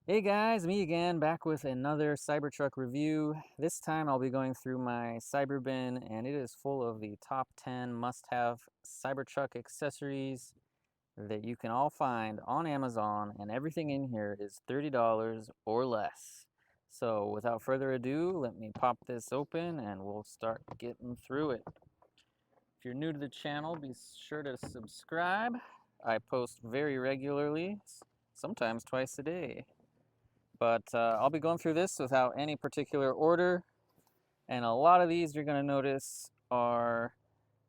Hey guys, me again, back with another Cybertruck review. This time I'll be going through my Cyberbin, and it is full of the top 10 must-have Cybertruck accessories that you can all find on Amazon, and everything in here is $30 or less. So without further ado, let me pop this open and we'll start getting through it. If you're new to the channel, be sure to subscribe. I post very regularly, sometimes twice a day. But I'll be going through this without any particular order, and a lot of these you're going to notice are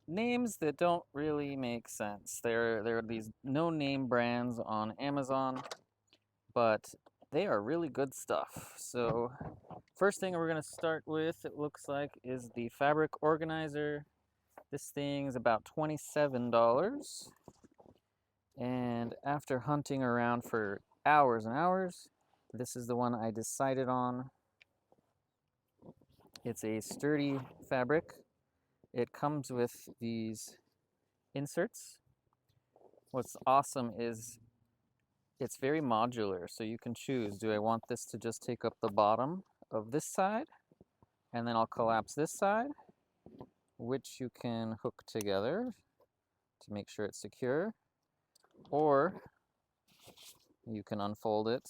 names that don't really make sense. There are these no-name brands on Amazon, but they are really good stuff. So first thing we're going to start with, it looks like, is the fabric organizer. This thing is about $27, and after hunting around for hours and hours, this is the one I decided on. It's a sturdy fabric. It comes with these inserts. What's awesome is it's very modular, so you can choose, do I want this to just take up the bottom of this side, and then I'll collapse this side, which you can hook together to make sure it's secure, or you can unfold it.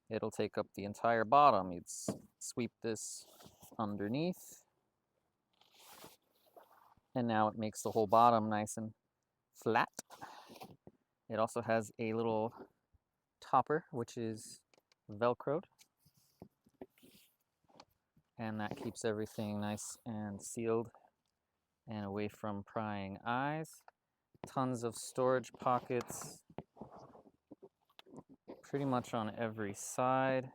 It'll take up the entire bottom. You'd sweep this underneath, and now it makes the whole bottom nice and flat. It also has a little topper, which is velcroed, and that keeps everything nice and sealed and away from prying eyes. Tons of storage pockets pretty much on every side.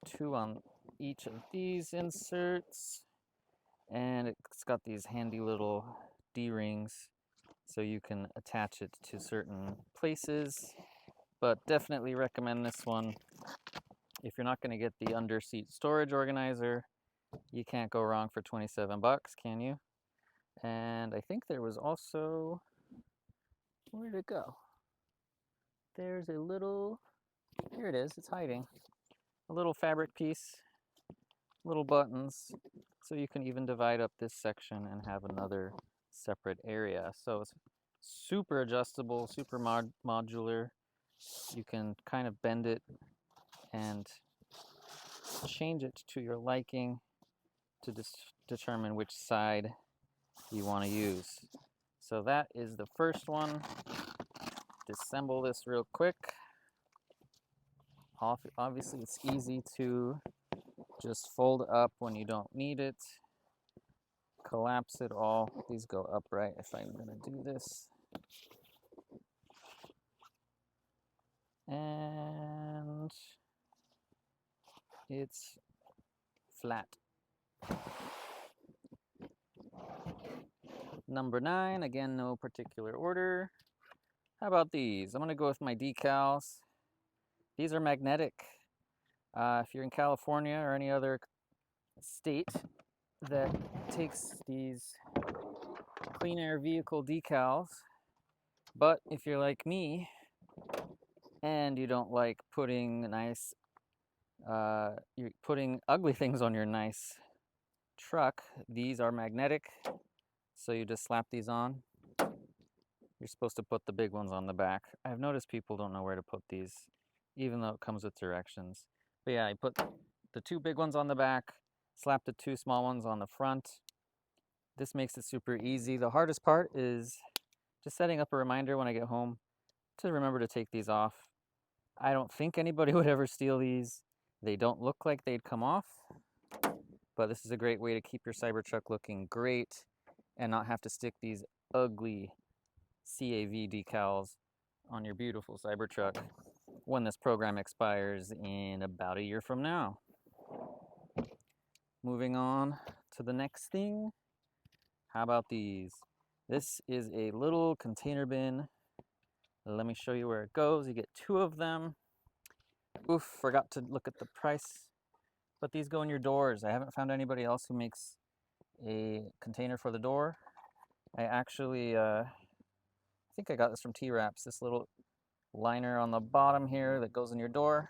Two on each of these inserts, and it's got these handy little D-rings so you can attach it to certain places, but definitely recommend this one. If you're not going to get the under-seat storage organizer, you can't go wrong for 27 bucks, can you? And I think there was also, where'd it go? There's a little, here it is, it's hiding. A little fabric piece, little buttons, so you can even divide up this section and have another separate area. So it's super adjustable, super modular. You can kind of bend it and change it to your liking to determine which side you want to use. So that is the first one. Disassemble this real quick. Obviously it's easy to just fold up when you don't need it. Collapse it all. These go upright if I'm going to do this. And it's flat. Number 9, again, no particular order. How about these? I'm going to go with my decals. These are magnetic. If you're in California or any other state that takes these clean air vehicle decals, but if you're like me and you don't like putting you're putting ugly things on your nice truck, these are magnetic, so you just slap these on. You're supposed to put the big ones on the back. I've noticed people don't know where to put these, even though it comes with directions. But yeah, you put the 2 big ones on the back, slap the 2 small ones on the front. This makes it super easy. The hardest part is just setting up a reminder when I get home to remember to take these off. I don't think anybody would ever steal these. They don't look like they'd come off, but this is a great way to keep your Cybertruck looking great and not have to stick these ugly CAV decals on your beautiful Cybertruck when this program expires in about a year from now. Moving on to the next thing. How about these? This is a little container bin. Let me show you where it goes. You get 2 of them. Oof, forgot to look at the price. But these go in your doors. I haven't found anybody else who makes a container for the door. I actually, I think I got this from T-Wraps, this little liner on the bottom here that goes in your door.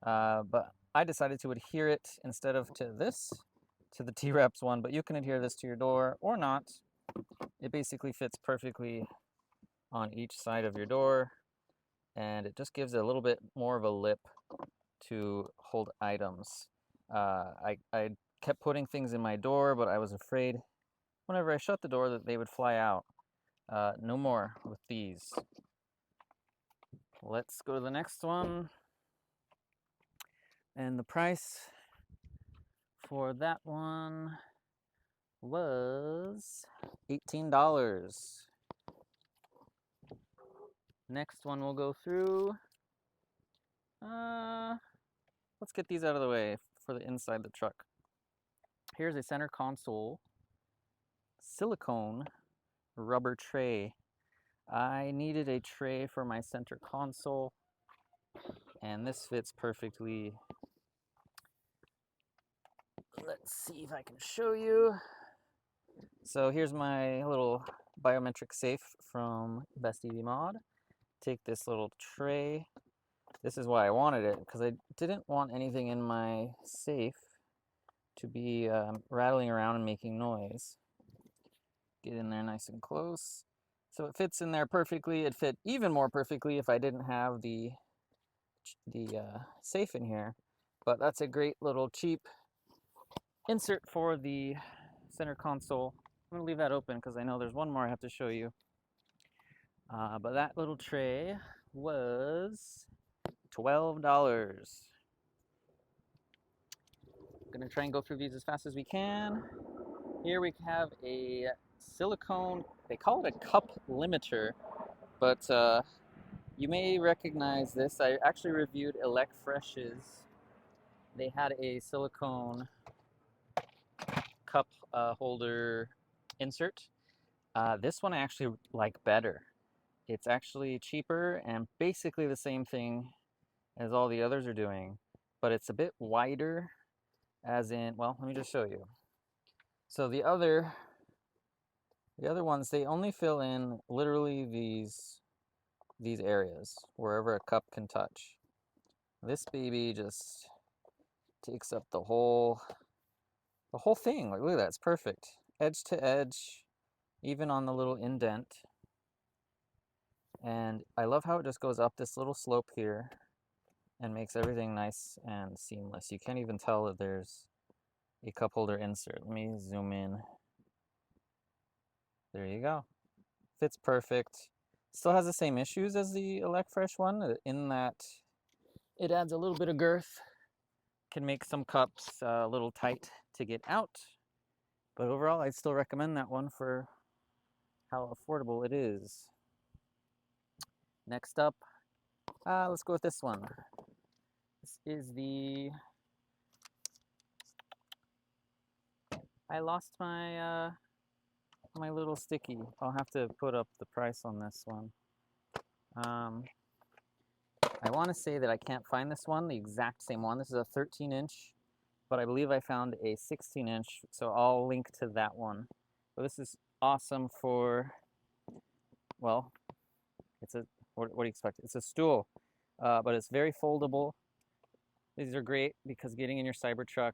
But I decided to adhere it instead of to the T-Reps one, but you can adhere this to your door or not. It basically fits perfectly on each side of your door, and it just gives it a little bit more of a lip to hold items. I kept putting things in my door, but I was afraid whenever I shut the door that they would fly out. No more with these. Let's go to the next one. And the price for that one was $18. Next one we'll go through. Let's get these out of the way for the inside of the truck. Here's a center console silicone rubber tray. I needed a tray for my center console, and this fits perfectly. Let's see if I can show you. So here's my little biometric safe from Best EV Mod. Take this little tray. This is why I wanted it, because I didn't want anything in my safe to be rattling around and making noise. Get in there nice and close. So it fits in there perfectly. It'd fit even more perfectly if I didn't have the safe in here. But that's a great little cheap insert for the center console. I'm going to leave that open because I know there's one more I have to show you. But that little tray was $12. I'm going to try and go through these as fast as we can. Here we have a silicone, they call it a cup limiter, but you may recognize this. I actually reviewed Elect Fresh's. They had a silicone cup holder insert. This one I actually like better. It's actually cheaper and basically the same thing as all the others are doing, but it's a bit wider, as in, well, let me just show you. So the other ones, they only fill in literally these areas, wherever a cup can touch. This baby just takes up the whole thing. Like, look at that, it's perfect. Edge to edge, even on the little indent. And I love how it just goes up this little slope here and makes everything nice and seamless. You can't even tell that there's a cup holder insert. Let me zoom in. There you go. Fits perfect. Still has the same issues as the Elect Fresh one, in that it adds a little bit of girth. Can make some cups a little tight to get out. But overall, I'd still recommend that one for how affordable it is. Next up, let's go with this one. This is the... I lost my my little sticky. I'll have to put up the price on this one. I want to say that I can't find this one, the exact same one. This is a 13-inch, but I believe I found a 16-inch, so I'll link to that one. But this is awesome for, well, it's a, what do you expect? It's a stool, but it's very foldable. These are great because getting in your Cybertruck,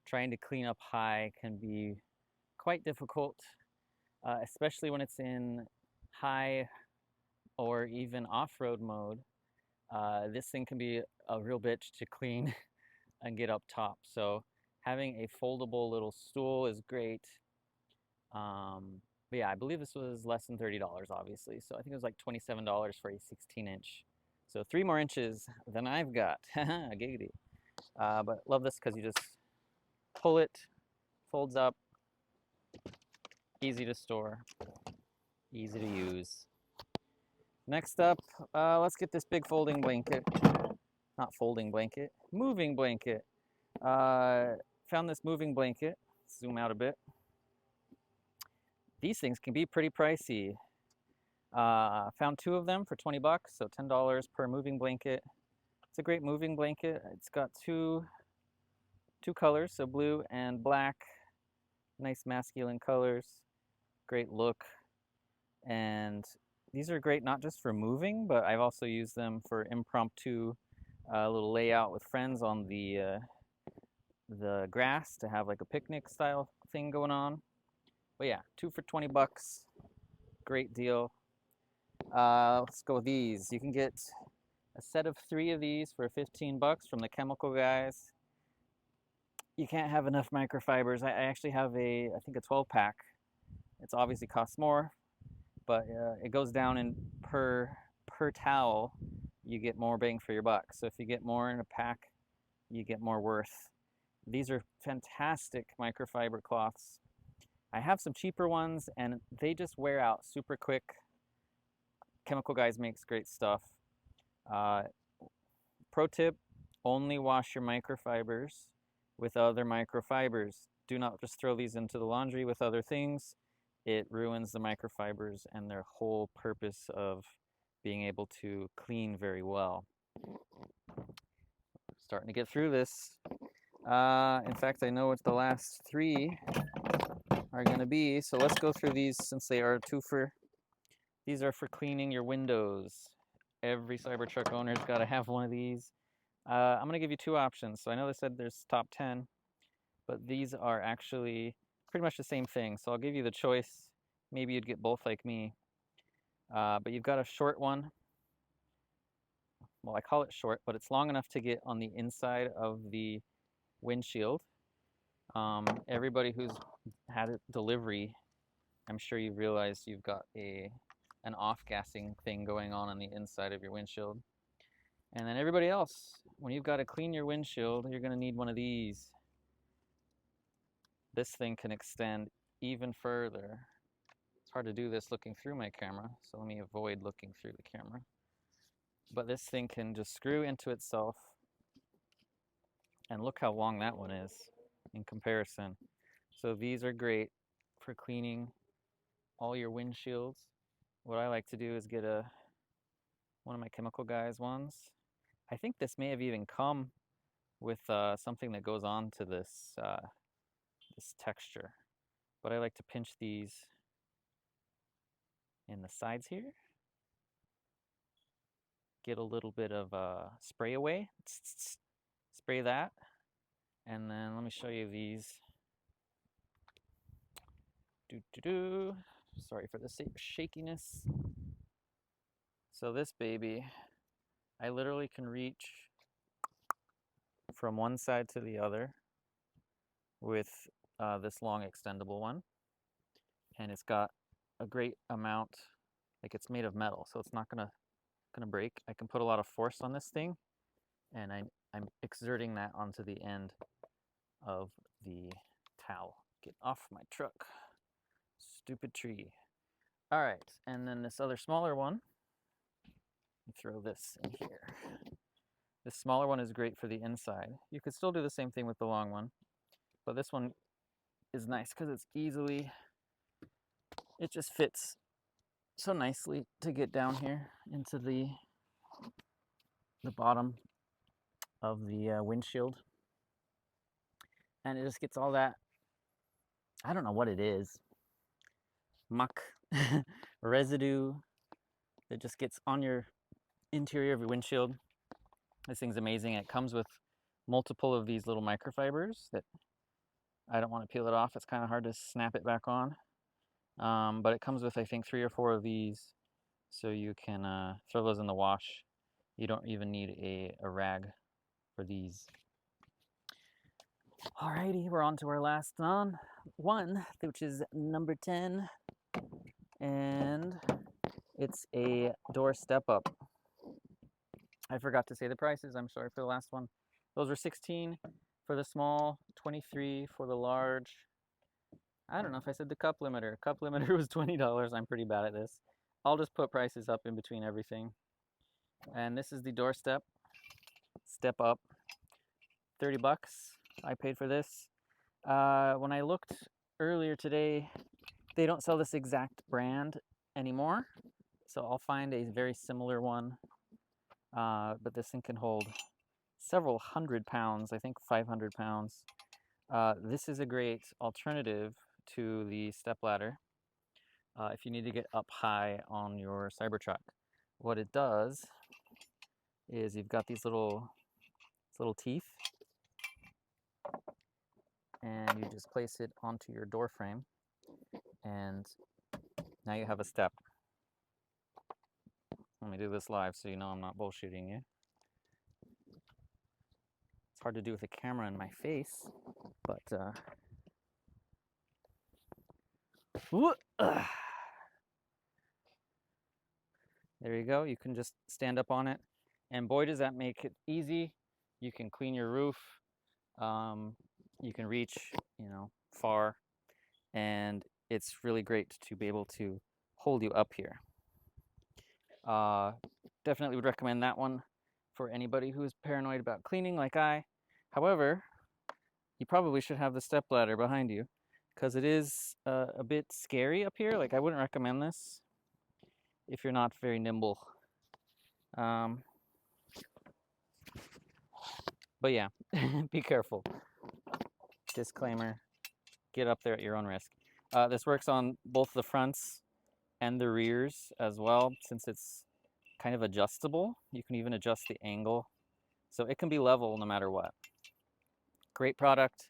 trying to clean up high can be quite difficult, especially when it's in high or even off-road mode. This thing can be a real bitch to clean and get up top. So having a foldable little stool is great. But yeah, I believe this was less than $30, obviously. So I think it was like $27 for a 16-inch. So 3 more inches than I've got. Giggity. But love this because you just pull it, folds up, easy to store, easy to use. Next up, let's get this big folding blanket. Not folding blanket, moving blanket. Found this moving blanket. Zoom out a bit. These things can be pretty pricey. Found 2 of them for 20 bucks, so $10 per moving blanket. It's a great moving blanket. It's got two colors, so blue and black. Nice masculine colors. Great look. And these are great not just for moving, but I've also used them for impromptu a little layout with friends on the grass to have like a picnic style thing going on. But yeah, 2 for 20 bucks. Great deal. Let's go with these. You can get a set of 3 of these for 15 bucks from the chemical guys. You can't have enough microfibers. I actually have I think a 12 pack. It's obviously costs more, but it goes down in per towel. You get more bang for your buck. So if you get more in a pack, you get more worth. These are fantastic microfiber cloths. I have some cheaper ones and they just wear out super quick. Chemical Guys makes great stuff. Pro tip, only wash your microfibers with other microfibers. Do not just throw these into the laundry with other things. It ruins the microfibers and their whole purpose of being able to clean very well. Starting to get through this. In fact, I know what the last 3 are going to be. So let's go through these since they are 2 for. These are for cleaning your windows. Every Cybertruck owner's got to have one of these. I'm going to give you 2 options. So I know they said there's top 10, but these are actually pretty much the same thing. So I'll give you the choice. Maybe you'd get both like me. But you've got a short one. Well, I call it short, but it's long enough to get on the inside of the windshield. Everybody who's had a delivery, I'm sure you realize you've got an off-gassing thing going on the inside of your windshield. And then everybody else, when you've got to clean your windshield, you're going to need one of these. This thing can extend even further. It's hard to do this looking through my camera, so let me avoid looking through the camera. But this thing can just screw into itself. And look how long that one is in comparison. So these are great for cleaning all your windshields. What I like to do is get one of my Chemical Guys ones. I think this may have even come with something that goes on to this this texture. But I like to pinch these in the sides here. Get a little bit of spray away. Spray that. And then let me show you these. Sorry for the shakiness. So this baby, I literally can reach from one side to the other with this long extendable one. And it's got a great amount, like it's made of metal, so it's not gonna break. I can put a lot of force on this thing, and I'm exerting that onto the end of the towel. Get off my truck, stupid tree. All right, and then this other smaller one, throw this in here. This smaller one is great for the inside. You could still do the same thing with the long one, but this one is nice because it just fits so nicely to get down here into the bottom of the windshield. And it just gets all that, I don't know what it is, muck, residue that just gets on your interior of your windshield. This thing's amazing. It comes with multiple of these little microfibers that I don't want to peel it off. It's kind of hard to snap it back on. But it comes with, I think, 3 or 4 of these, so you can throw those in the wash. You don't even need a rag for these. Alrighty, we're on to our last one, which is number 10. And it's a door step-up. I forgot to say the prices. I'm sorry for the last one. Those were $16 for the small, $23 for the large. I don't know if I said the cup limiter. Cup limiter was $20. I'm pretty bad at this. I'll just put prices up in between everything. And this is the doorstep. Step up. 30 bucks. I paid for this. When I looked earlier today, they don't sell this exact brand anymore. So I'll find a very similar one. But this thing can hold several hundred pounds, I think 500 pounds. This is a great alternative to the stepladder if you need to get up high on your Cybertruck. What it does is you've got these little little teeth, and you just place it onto your door frame, and now you have a step. Let me do this live so you know I'm not bullshitting you. It's hard to do with a camera in my face, but there you go. You can just stand up on it, and boy does that make it easy. You can clean your roof. You can reach, far, and it's really great to be able to hold you up here. Definitely would recommend that one for anybody who is paranoid about cleaning like I. However, you probably should have the stepladder behind you, because it is a bit scary up here. Like, I wouldn't recommend this if you're not very nimble. But yeah, be careful. Disclaimer, get up there at your own risk. This works on both the fronts and the rears as well, since it's kind of adjustable. You can even adjust the angle, so it can be level no matter what. Great product.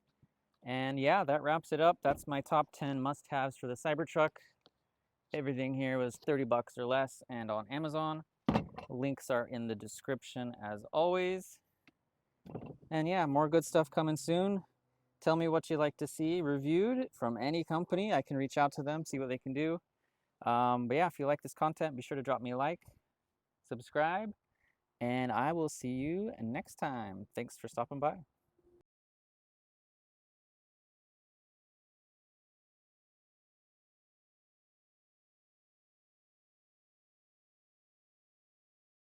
And yeah, that wraps it up. That's my top 10 must-haves for the Cybertruck. Everything here was 30 bucks or less and on Amazon. Links are in the description as always. And yeah, more good stuff coming soon. Tell me what you'd like to see reviewed from any company. I can reach out to them, see what they can do. But yeah, if you like this content, be sure to drop me a like, subscribe, and I will see you next time. Thanks for stopping by.